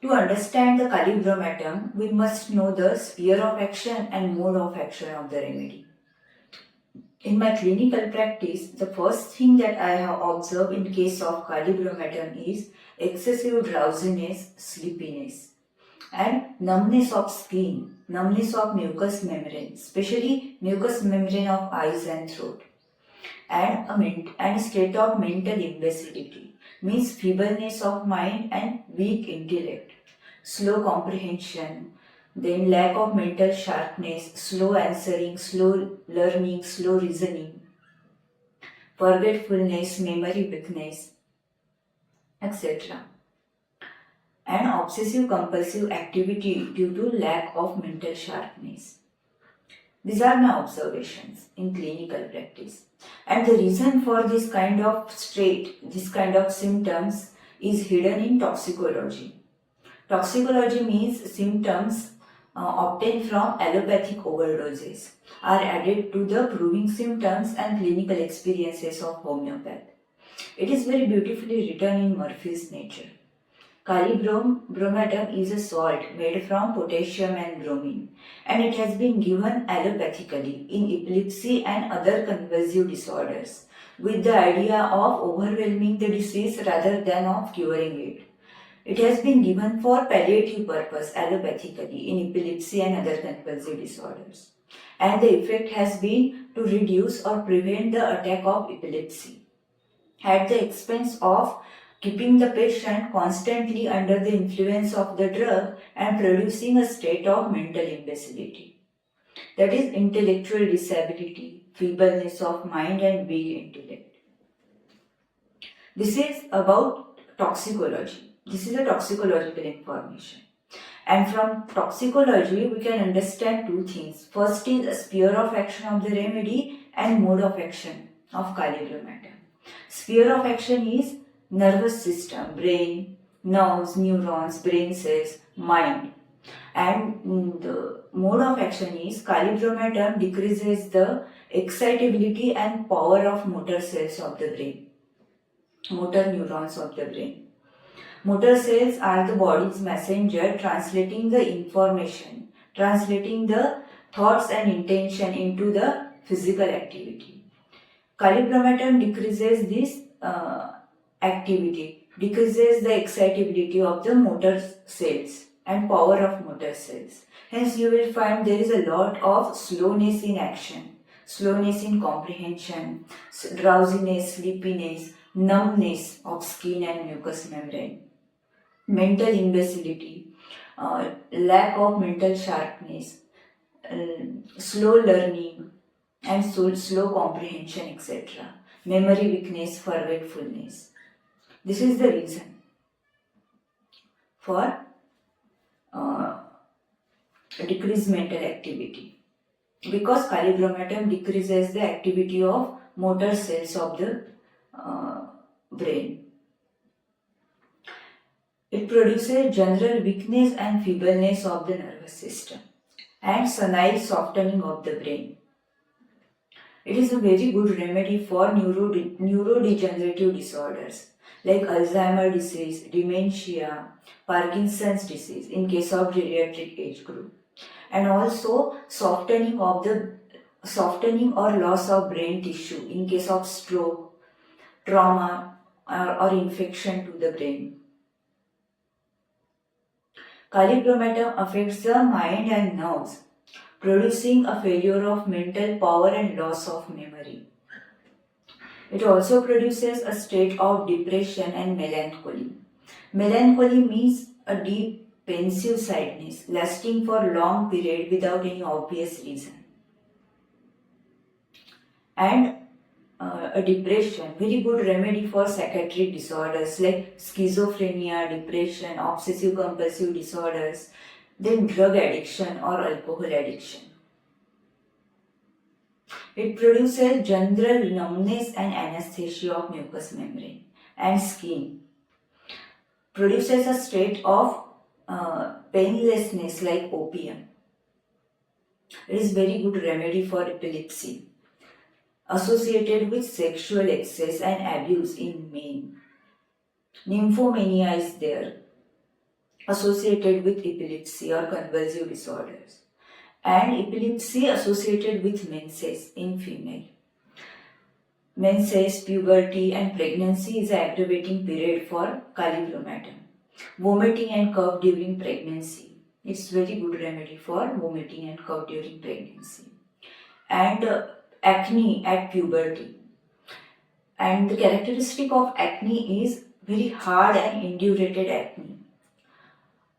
To understand the Kali Bromatum, we must know the sphere of action and mode of action of the remedy. In my clinical practice, the first thing that I have observed in case of Kali Bromatum is excessive drowsiness, sleepiness, and numbness of skin, numbness of mucous membrane, especially mucous membrane of eyes and throat, and a state of mental imbecility, means feebleness of mind and weak intellect, slow comprehension, then lack of mental sharpness, slow answering, slow learning, slow reasoning, forgetfulness, memory weakness, etc. And obsessive compulsive activity due to lack of mental sharpness. These are my observations in clinical practice. And the reason for this kind of state, this kind of symptoms is hidden in toxicology. Toxicology means symptoms obtained from allopathic overdoses are added to the proving symptoms and clinical experiences of homeopath. It is very beautifully written in Murphy's Nature. Kali Bromatum is a salt made from potassium and bromine, and it has been given allopathically in epilepsy and other convulsive disorders with the idea of overwhelming the disease rather than of curing it. It has been given for palliative purpose allopathically in epilepsy and other convulsive disorders, and the effect has been to reduce or prevent the attack of epilepsy at the expense of keeping the patient constantly under the influence of the drug and producing a state of mental imbecility. That is intellectual disability, feebleness of mind and weak intellect. This is about toxicology. This is a toxicological information. And from toxicology, we can understand two things. First is the sphere of action of the remedy and mode of action of Kali Bromatum. Sphere of action is nervous system, brain, nerves, neurons, brain cells, mind. And the mode of action is Kali Bromatum decreases the excitability and power of motor cells of the brain, motor neurons of the brain. Motor cells are the body's messenger translating the information, translating the thoughts and intention into the physical activity. Kali Bromatum decreases this activity, decreases the excitability of the motor cells and power of motor cells. Hence you will find there is a lot of slowness in action, slowness in comprehension, drowsiness, sleepiness, numbness of skin and mucous membrane, mental imbecility, lack of mental sharpness, slow learning and slow comprehension, etc. Memory weakness, forgetfulness. This is the reason for decreased mental activity, because Kali Bromatum decreases the activity of motor cells of the brain. It produces general weakness and feebleness of the nervous system and senile softening of the brain. It is a very good remedy for neurodegenerative disorders like Alzheimer's disease, dementia, Parkinson's disease in case of geriatric age group, and also softening or loss of brain tissue in case of stroke, trauma, or infection to the brain. Kali Bromatum affects the mind and nerves, producing a failure of mental power and loss of memory. It also produces a state of depression and melancholy. Melancholy means a deep, pensive sadness lasting for a long period without any obvious reason. And a depression, very good remedy for psychiatric disorders like schizophrenia, depression, obsessive compulsive disorders, then drug addiction or alcohol addiction. It produces general numbness and anesthesia of mucous membrane and skin. Produces a state of painlessness like opium. It is very good remedy for epilepsy associated with sexual excess and abuse in men. Nymphomania is there. associated with epilepsy or convulsive disorders, and epilepsy associated with menses in female. Menses, puberty and pregnancy is an aggravating period for Kalibromatum. Vomiting and cough during pregnancy. It's very good remedy for vomiting and cough during pregnancy. And acne at puberty. And the characteristic of acne is very hard and indurated acne.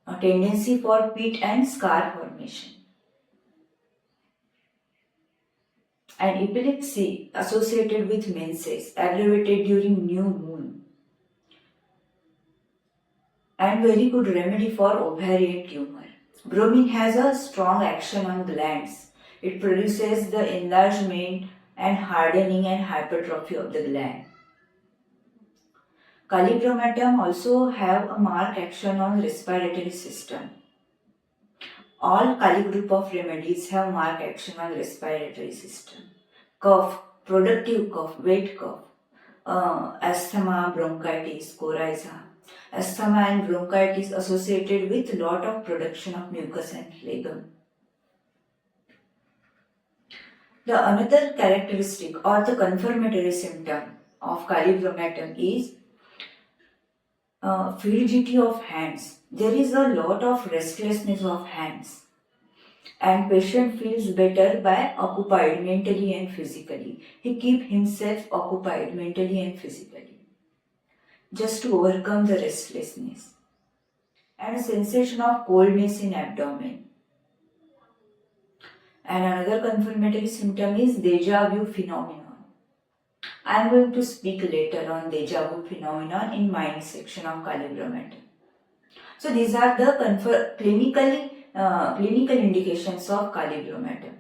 A tendency for pit and scar formation. And epilepsy associated with menses, aggravated during new moon. And very good remedy for ovarian tumor. Bromine has a strong action on glands. It produces the enlargement and hardening and hypertrophy of the gland. Kalibromatum also have a marked action on respiratory system. All Kali group of remedies have marked action on respiratory system. Cough, productive cough, wet cough, asthma, bronchitis, coryza. Asthma and bronchitis associated with lot of production of mucus and phlegm. The another characteristic or the confirmatory symptom of Kalibromatum is frigidity of hands. There is a lot of restlessness of hands, and patient feels better by occupied mentally and physically. He keep himself occupied mentally and physically just to overcome the restlessness, and a sensation of coldness in abdomen. And another confirmatory symptom is deja vu phenomenon. I am going to speak later on deja vu phenomenon in mind section of Kalibromatum. So these are the clinical indications of Kalibromatum.